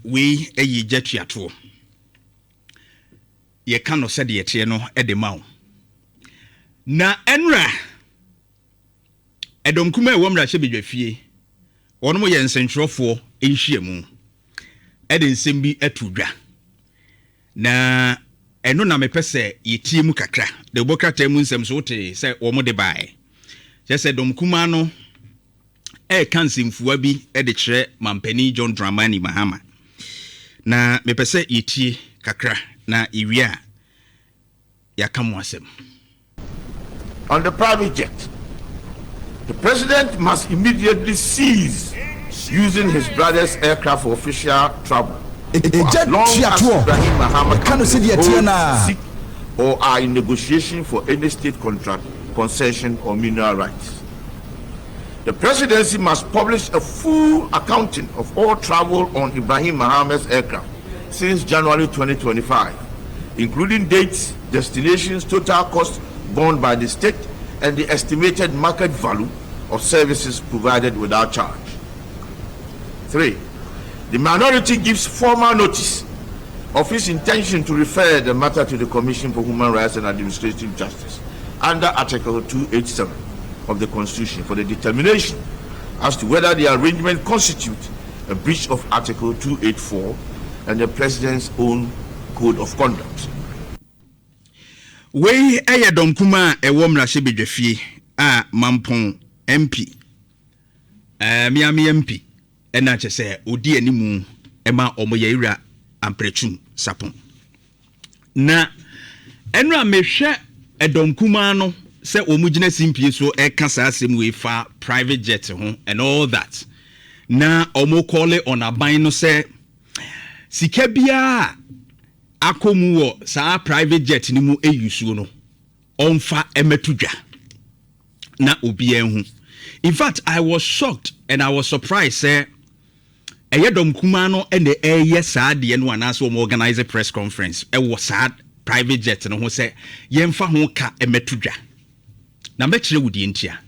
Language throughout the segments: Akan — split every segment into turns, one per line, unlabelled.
we eyi jetuato ye ka no se de yete no e de mawo na enra edomkuma e womra hye bedwafie wono mo ye nsentwerofo enhyiamu e de nsem bi atudwa na eno na mepese yetie mu kakra de obokrata mu nsem so wote se wo mo de bae je se domkuma no e kan simfuwa bi e de kire mampani John Dramani Mahama na mepese yetie kakra na iwia yakamu asem.
On the private jet, the president must immediately cease using his brother's aircraft for official travel. As long as Ibrahim Mahama can seek or are in negotiation for any state contract, concession or mineral rights. The presidency must publish a full accounting of all travel on Ibrahim Mahama's aircraft since January 2025, including dates, destinations, total cost borne by the state, and the estimated market value of services provided without charge. 3. The minority gives formal notice of its intention to refer the matter to the Commission for Human Rights and Administrative Justice under Article 287 of the Constitution for the determination as to whether the arrangement constitutes a breach of Article 284 and the President's own Code of Conduct.
We eye domkuma e womra hye bedwafie a mampon MP miami MP ena chese odi animu ema omoyira amprechum sapon na enra mehwe edomkuma no se omugina simpie so e kasa asem we fa private jet ho and all that na omo call on aban no se sika bia akomu wo sa private jet ni mu eyusuo no onfa emetudwa na obi enhu. In fact, I was shocked and I was surprised say eyedom kuma no ene eye saa de no anaso mo organize a press conference e wo saa private jet no ho say yemfa ho ka emetudwa na mekire wudi ntia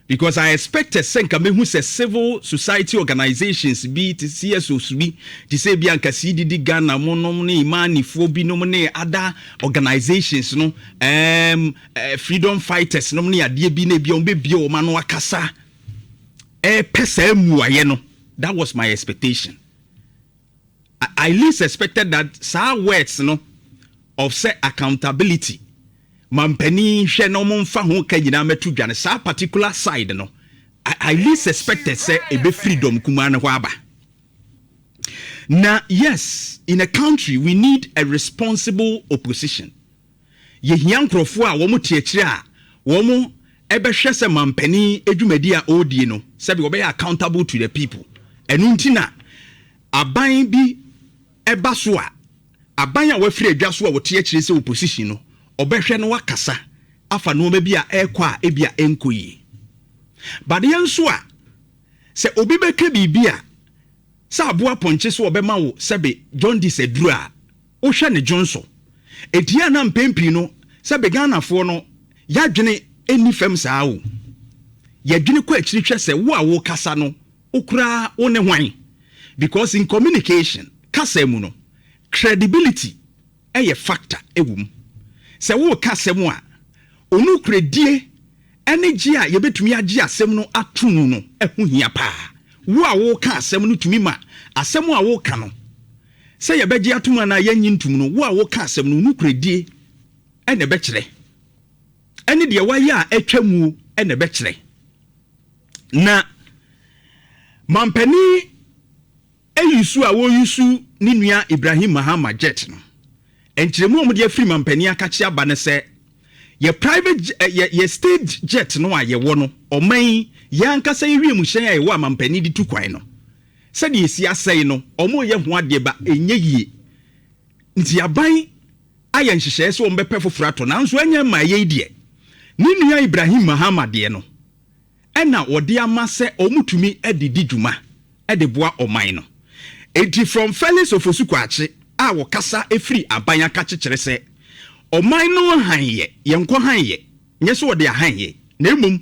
because I expected senka mehu say civil society organizations be to CSOs be to say bianca CDD Ghana monom ne imanifo bi nom ne other organizations no freedom fighters nom ne ade bi na bi on be bio ma no akasa pesa muaye no. That was my expectation. I least expected that some words no of say accountability mampani hwe no momfa ho ka nyina metudwane sa particular side no I least expected say ebe freedom kuma na hwaba. Now yes, in a country we need a responsible opposition. Ye hiankrofo a wo mo tie kire a wo mo ebe hwe se mampani edwumadi a odie no se be wo be accountable to the people. Enuntina aban bi eba so a aban a wafiri adwa so a wo tie kire se opposition no obehwe no wakasa afa no ma bi a ekwa a ebia enkoyi bade yenso a se obi beka bibia sa aboa ponche so obema wo sebe John Disedru a wo hwe ne Johnson etia na mpempi no sebe Ghana fo no yadwene eni fam saa wo yadwene kwa akiri hwe se wo a wo kasa no okura wo ne hwan because in communication kasa mu no credibility eye factor ewum. Se wo ka asem a onu kredie ene gi a yebetumi agi asem no atunu no ehu hia pa wo a wo ka asem no tumi ma asem a wo ka no se yebegi atuma na yanyi ntum no wo a wo ka asem no onu kredie ene be kire ene de waye a atwamu ene be kire na mampani eyusu a wo yusu ni nua Ibrahim Mahama jet no enchiremu omde afiri mampani akachi aba ne se ye private ye state jet no a ye wo no oman yankasa yewiem hyen a ye wo mampani di tukwan no se de esi asai no omo ye ho ade ba enye yie nti aban aye nhihye se ombe pe foforo ato nanso anya ma ye die ni nua Ibrahim Mahama de no ena wode ama se omutumi edidi dwuma ede boa oman no enti from Felix Ofosukwachi a wokasa efiri abanya ka kekere se oman no hanye yenko hanye nyeso wode ahanye na emum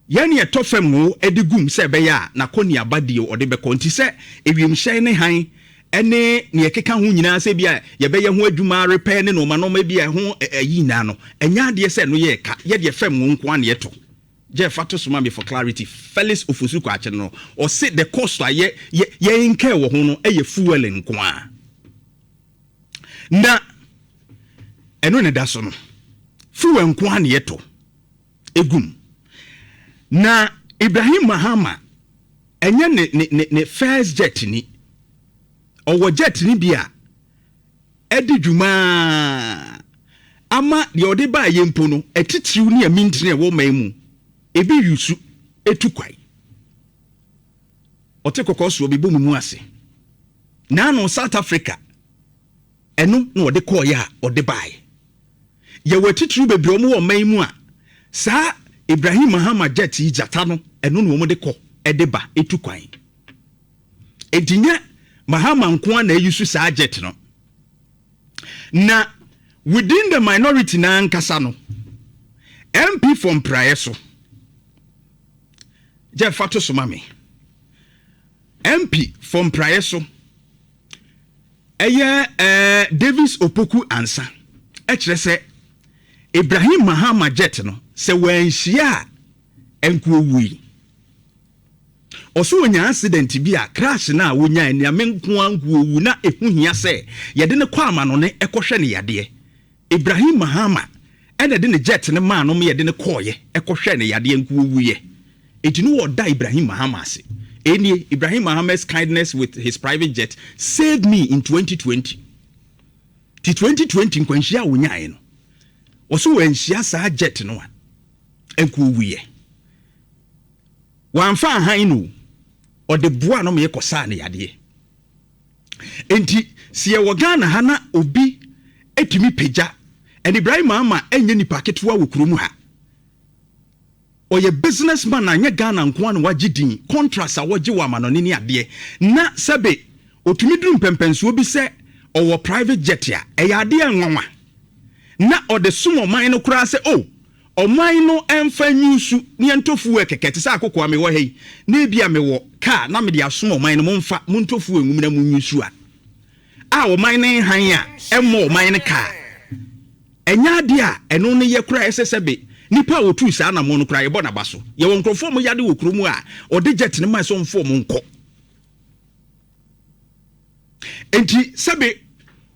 yani etofem wo edigum se be ya na koni abadie ode be konti se ewiem hyen ne han ene ne yekeka ho nyina se bia ye be ye ho adwuma repair ne no ma no ma bia ho ayi na no enya ade se no ye ka ye de fam nko an ye to je fato soma me for clarity Felix Ofosu kwa ache no o say the cost ye nke wo ho no ye fuel nko a na eno ne da so no fuel nko an ye to egum na Ibrahim Mahama enye ne first jet ni owo jet ni bia edi dwuma ama de ode ba yempo no etitiw ni amintine wo maimu ebi yusu etukwai ote kokoso obi bomu mu ase na no South Africa eno na ode call ya ode bai ye wetitiw bebre omo wo maimu a sa Ibrahim Mahama jet yi jata no eno no omo de call edeba etukwai edinya Mahama nko na yusu sa jet no na within the minority na nkasa no MP from Praeso je fato so mame MP from Praeso Davis Opoku ansa kire se Ibrahim Mahama jet no se wanhia enko owui oso wonya accident bi a crash na wonya eni amenko anko owu na ehuhia se ye de ne kwa ama no ne ekohwe ne yade Ibrahim Mahama ene de ne jet ne ma no ye de ne koye ekohwe ne yade enko owuye etinu woda Ibrahim Mahama ase eni Ibrahim Mahama's kindness with his private jet saved me in 2020 ti 2020 nkwanhia wonya no oso wanhia sa jet no a enko owuye wanfa han no o de boa no me kosa ne yade enti sie wo Ghana ha na obi etumi peja and Ibrahim Mahama enye nipa ketewa wo kurom ha oye businessman na nye Ghana nko an wagidin contracts a wogi wa manone ni ade na sebe otumi duru mpempenso bi se owo private jet ya eyade enwanwa na o de sumo man no kura se oman no emfa nyusu ne entofu ekekete se akokwa me wo hei na bia me wo car na me de asom oman no momfa montofu engum na munyusu a oman ne han a emmo oman ne car enya de a eno ne ye kura esesebe nipa otu sa na mo no kura ye bo na baso ye won krofo mo yade wo kromu a ode jet ne man so mfo mo nko enti sebe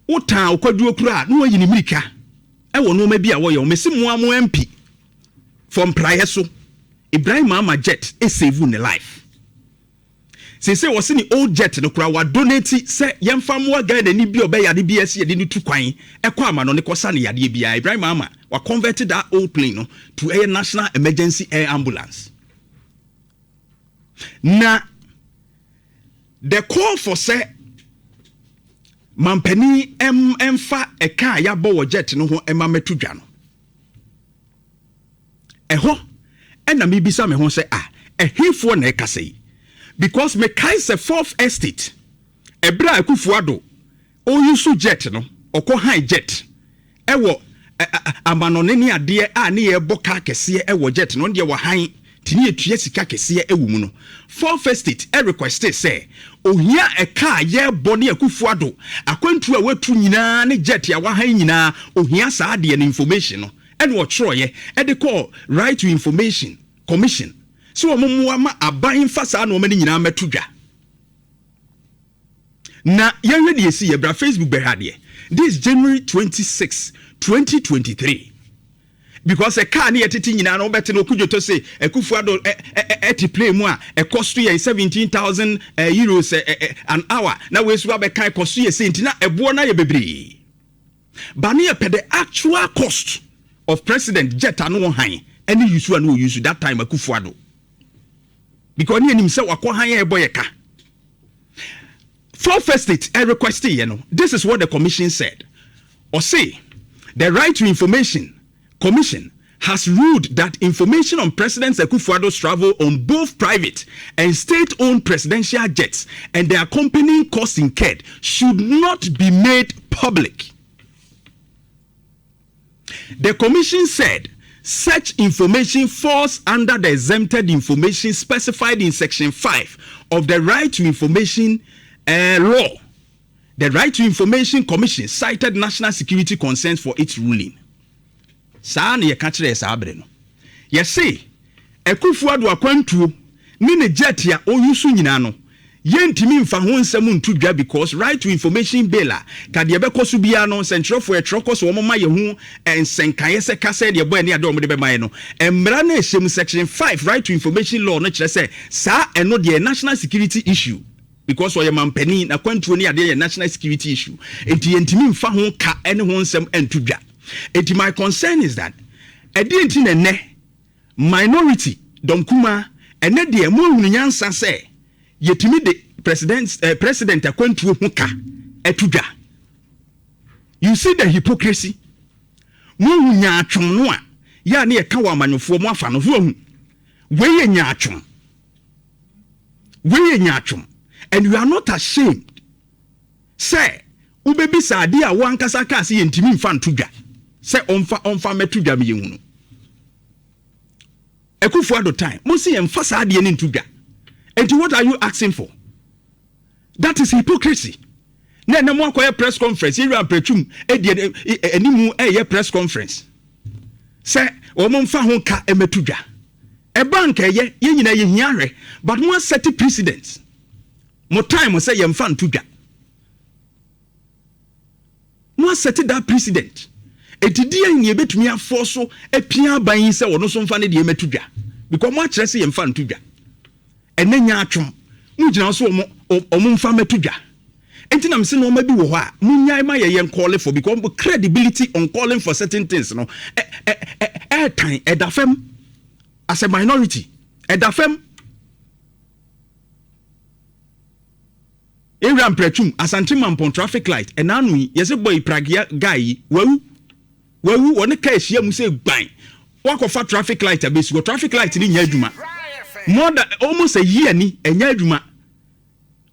uta okwaduo kura na wo yini mirika e wo no ma bia wo ye o mesi mo amo MP from Praeso Ibrahim Mahama jet e save ne life say was in the old jet no kura wa donate say yemfa mo Ghana ni bi obeyade bi ase yede ni tu kwan e kwa ama no ne kosa ne yade bia Ibrahim Mahama wa converted that old plane no to a national emergency air ambulance. Na the call for say mampani emfa e car ya bo jet no ho ema metudwa no eho ena mi bisa me ho say ehifo na ekasei because me kai se fourth estate ebra akufuado o yusu jet no okọ high jet ewo amanone ni ade a ne ye boka kese ewo jet no de wo han tini etua sika kese ewu mu no fourth estate e request say ohia e car ye bone akufuado akwantu a watu nyina ne jet ya wa han nyina ohia saa de information no ene wo troye e de call right to information commission so omomuwa ma aban fasa na omani nyina metudwa na yenwe de esi ye bra Facebook behade this January 26 2023 because a car na yetiti nyina na obete na okudwoto say ekufuado eti play mu a e cost you 17,000 euros an hour na we su abekan cost you senti na ebo na ye bebre ba na ye pede actual cost of president jet anu han any use anu use that time ekufuado because ni enim se wakọ han ye boyeka for first it a request this is what the commission said or say the right to information commission has ruled that information on President Akufo-Addo's travel on both private and state-owned presidential jets and the accompanying costs incurred should not be made public. The commission said such information falls under the exempted information specified in Section 5 of the Right to Information Law The Right to Information Commission cited national security concerns for its ruling. Saa na yɛka kyerɛ saa bere no. Yɛse Akufo-Addo akwantuo ne ne jet ya oyusu nyina no. Yentimi mfa ho nsɛm ntudwa because right to information bill ka de be koso bia no sentrofo etrokos wo mama ye ho ensenkaye se ka se de bo ani ade o de be man no emra na ehyem section 5 right to information law no kyerɛ sɛ saa eno de national security issue because oye mampani na kwantuo ne ade ye national security issue enti yentimi mfa ho ka ene ho nsɛm ntudwa enti my concern is that edi enti ne minority donkuma ene de mo hunyansa sɛ yetimi de president akwantuo huka etudwa. You see the hypocrisy. Mu nya atwom no a ya na ye ka wa amanyofo mu afa no so hu. We ye nya atwom. And you are not ashamed. Say ubebisa ade a wankasa ka se yentimi mfa ntudwa. Say onfa metudwa me yehunu. Akufo-Addo time. Mo se yemfa sa ade ni ntudwa. And what are you asking for? That is hypocrisy. Na mo akoye press conference, you are prechum enimu press conference. Say o mo mfa ho ka emetudwa. E bank ye nyina ye hiare, but mo set precedents. Mo time say ye mfa ntudwa. Mo set that precedent. Etidi ye betumi afo so epia ban se wono so mfa ne de emetudwa. Because mo akere se ye mfa ntudwa. Ene nya atwom mu gina so omo mfa metudwa enti na mse no ma bi wo ho a munyai ma ye call for because credibility on calling for certain things no time edafem as a minority edafem Ibrahim prechum asante mampon traffic light enanu yese boy pragia guy wawu woni ka ehia mu se gban wakofa traffic light abesi go traffic light ni nya adwuma more than almost a year ni enya adwuma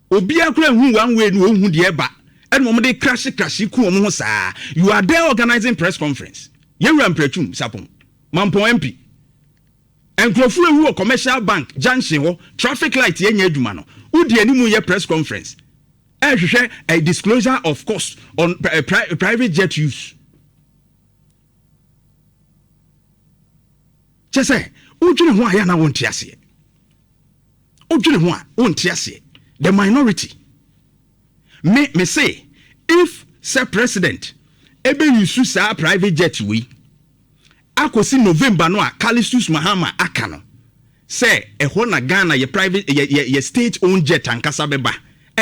obi akura hu one way no hu de eba and mom de crash ku omo ho saa. You are there organizing press conference yewura mprachum sapon mampon MP enkrofu ewu commercial bank junction ho traffic light enya adwuma no udi animu ye press conference hwehwe a disclosure of cost on private jet use. Chese udwene ho aya na wonte ase the minority me say if say president ebe yusu sa private jet we akosi November no a Ibrahim Mahama aka no say eho na Ghana ye private ye state owned jet ankasa beba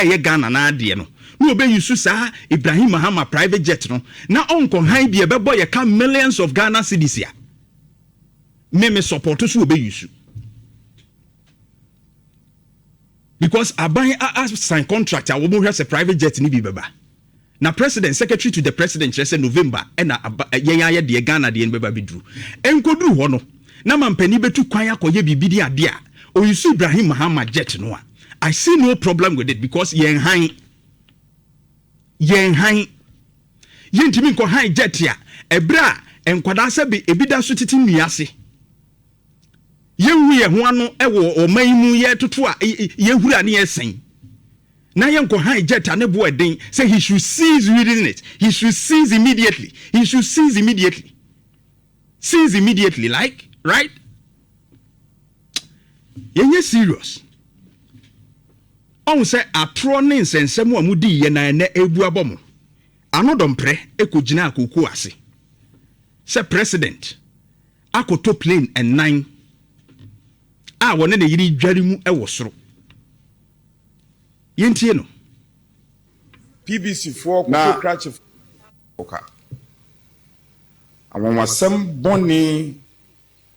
ye Ghana na ade no no obe yusu sa Ibrahim Mahama private jet no na onko han bi ebebo ye ka millions of Ghana cedis ya me support so obe yusu. Because aban sign contract we mo hwese private jet ni bi beba na president secretary to the president say November na ye de Ghana de beba bidru enkoduru ho no na mampani betu kwan akoye bibidi ade a oyusu Ibrahim Mahama jet no a I see no problem with it because yen han yentimi nko han jet ya ebra enkwada se be ebida so titi nuase yewu ye ho ano ewo omaimu ye toto a yehura ne yesen na yenko han jet ane bo eden say he should cease reading it. He should cease immediately like right yenye serious on say atro ne nsensem a mudi ye na na ebu abomo anodompre ekogina akoko ase say president akoto plane and 9 wone ne yiri dware mu ewo soro yentie no
PBC for crash oka awon boni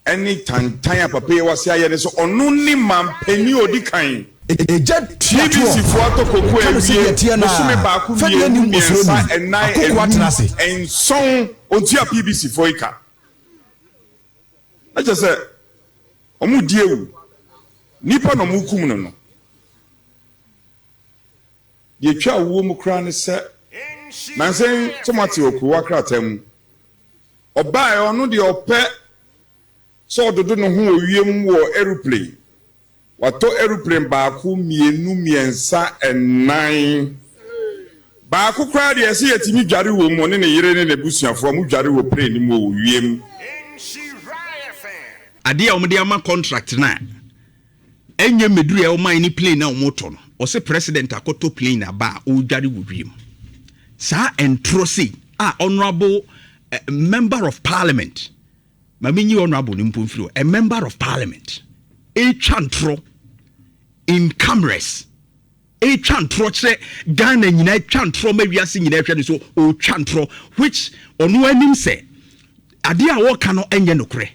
any tantan papa wase aye ne so onu ni mampani odikan PBC for to koko ewie musume ba ku nie nu miensa en son ontia PBC for ika aje se omu diewu nipa no mukum no ye twa wo mu kra ne se nansen tomati okuwa kratam obae ono de ope so dodo no ho owiem wo aeroplane wato aeroplane ba ku mienu miensa enan
ba ko kra de ese yetimi dware wo mo ne yire ne busuafo mu dware wo plane ni mo wiem
ade a omde ama contract na enye meduru e o man ni plane na omoto no o se president akoto plane aba o dware wo wiem sa entrosi honorable member of parliament maminyi honorable ni mpomfiro a member of parliament a chantro in cameras a chantro che Ghana nyina chantro mawiase nyina hwede so o chantro which onu anim se ade a wo ka no enye nokre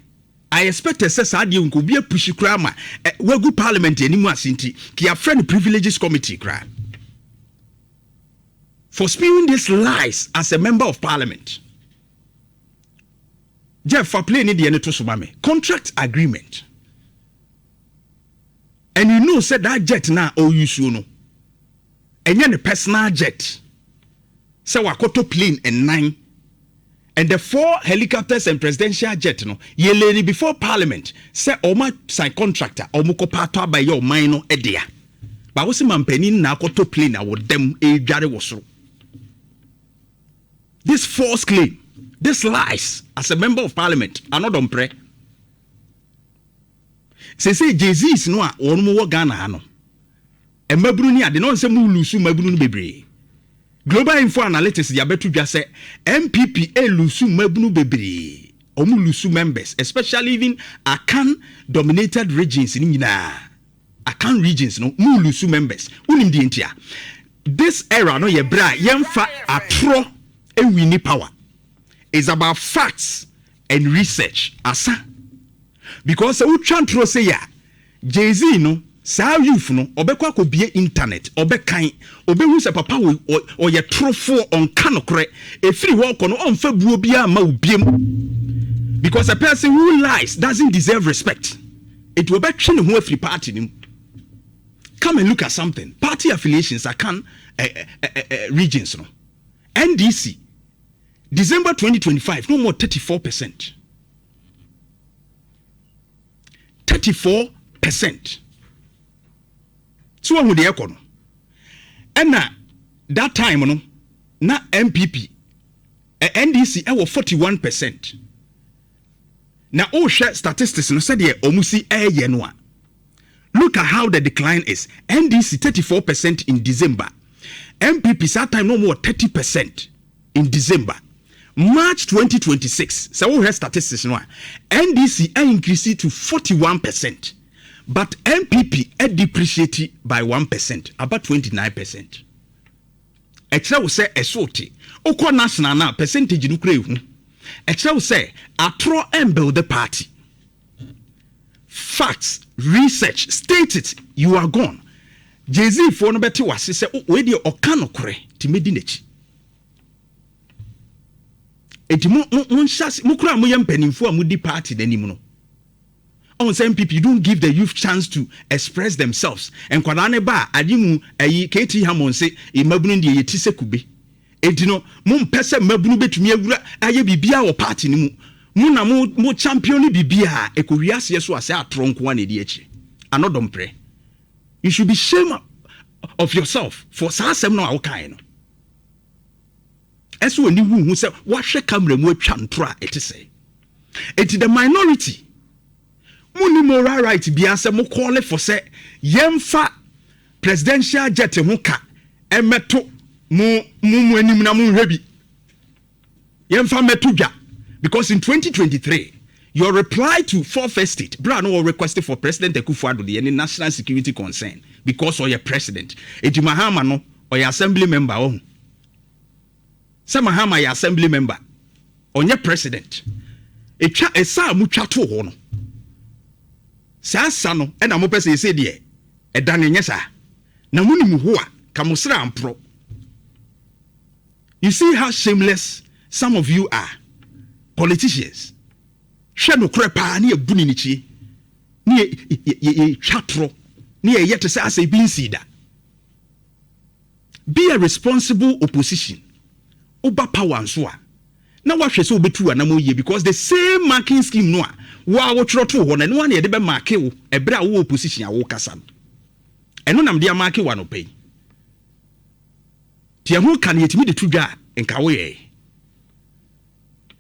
I expect a say ade nko bia pushi kra ma wagu parliament animu asinti ki a friend privileges committee kra for spewing these lies as a member of parliament. Jeff for playing the to sumame contract agreement. And you know said that jet now or you no. And then the personal jet. So wakoto plane and 9. And the 4 helicopters and presidential jet no ye lady before parliament say oma sign contractor or moko pato by your minor edia. But what's mampeni na koto plane I would them a jare wasro. This false claim, this lies as a member of parliament are not on pre. Say Jesus no a one more Ghana hano. E mabunu ni ade no se mu lusu mabunu bebre. Global Info Analytics ya betu dwa say MPP lusu mabunu bebre. Omu lusu members, especially even Akan dominated regions ni nyina. Akan regions no mu lusu members. Unim di entia. This era no ye bra yemfa atro winning power is about facts and research asa because we chantro say ya Jay-Z no sa youth no obekwa ko bie internet obekan obehu se papa o ye trofo on kanokre efiri wo ko no onfa buo bia ma obiem because a person who lies doesn't deserve respect. It will be trying to free party. Come and look at something. Party affiliations are regions no. NDC December 2025, no more 34%. 34%. So what would the econo? And now that time no, na MPP, NDC, I was 41%. Now all share statistics no said here omusi yenwa. Look at how the decline is. NDC 34% in December. MPP that time no more 30% in December. March 2026, so we have statistics now. NDC increased to 41%, but MPP depreciated by 1%, about 29%. Extra will say a sorty. Oko national now percentage no crave. Extra will say a pro and build the party. Facts, research, state it, you are gone. Jay-Z for no better was say, oh, where the okano kore to medinate. Eti mo shas mo kura mo yem penimfo a mo di party danim no. On some people you don't give the youth chance to express themselves. And kwada ne ba adimu ayi KT Hamon say e mabunu de yeti se kube. Eti no mo mpese mabunu betumi awura aye bibia wo party ni mu. Mo na mo champion ni bibia e ko wiase so ase atronko na di achi. Anodom pray. You should be ashamed of yourself for sasem no awokai no. Eso oni hu say what hwe camera mu atwa ntora ete say. Eti the minority muni moral right bia say mo call for say yemfa presidential jet ho ka emeto mu anim na mu hwebi. Yemfa meto dwa because in 2023 your reply to Fourth Estate bra no requested for President Akufo-Addo the any national security concern because of your president. Eti Mahama no or your assembly member oh. Say Mahama your assembly member on your president. Esa mu twa to ho no. Sa no e na mo pese say de e dan nye sa. Na muni mu ho a kamosra ampro. You see how shameless some of you are. Politicians. Hwe no krepa na ebuni ni chi. Ni twatro. Ni yete say asa bi nsida. Be a responsible opposition. Oba power nso a na wahwe se obetu anam oye because the same marking scheme no a wa wo tro ho na no na ye de be mark wo ebre a wo opposition a wo kasa no eno nam de mark wa no pay Tia ho kan yetimi de tudwa enka wo ye.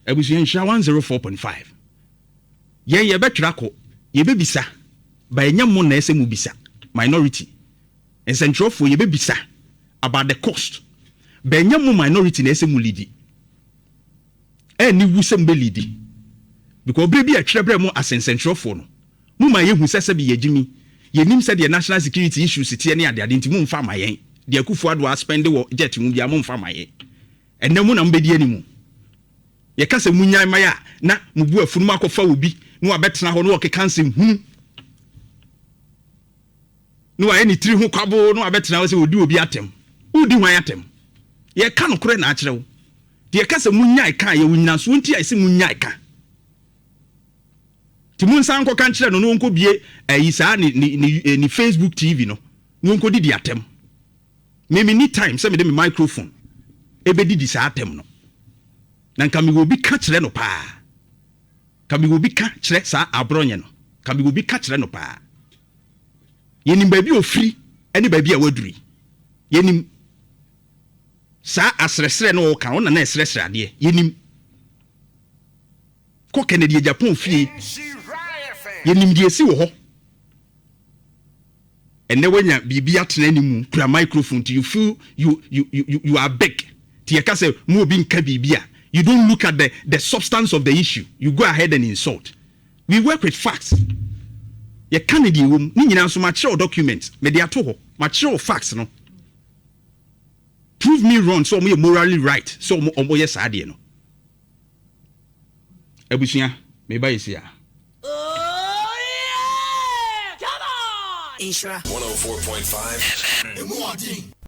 Abusu Nhyira 104.5. Ye betwra ko, ye bebisa. Ba enyam na ese mu bisa. Minority. Ensentrofo ye bebisa about the cost. Ba enyam minority na ese mu lidi. Ni wusem be lidi. Because baby a trebre mo asensentrofo no. Mu ma ye hu sese bi ye gimi. Ye nim se the national security issues tie ne ade nti mu mfa ma yen. De Akufo Addo spend wo jet mu bia mu mfa ma yen. Enne mu na mbedi animu. Ye kase munyan maya na mubu afunu akofa obi no abetena ho no okeka nsem hunu no aye ni tiri ho kwabo no abetena ho se odi obi atem udi hwan atem ye ka no kore na akyerew de ye kase munyan ka ye wunyina so nti aye se munyan ka ti mun san ko kan kyere no no nko bie ayi saa ni Facebook TV no nko di atem me ni time se me de me microphone ebedi di saa atem no nanka mi go bi ka kyerɛ no paa ka mi go bi ka kyerɛ saa abronye no ka mi go bi ka kyerɛ no paa yenim baabi ofiri ɛne baabi a waduri yenim saa asresre no ka wona na esresre ade yenim ko Kennedy Japan fie yenim die si wo hɔ ene wanya bibi atena ni mu kura microphone to you feel you are big tie ka se mu obi nka bibia. You don't look at the substance of the issue. You go ahead and insult. We work with facts. You can't do it. Ni nyina so mature documents. Me dey ato ho. Mature facts no. Prove me wrong so me morally right. So omo yes ade no. Ebusia, me ba yesia.
Oh yeah! Come on! Nhyira 104.5 FM.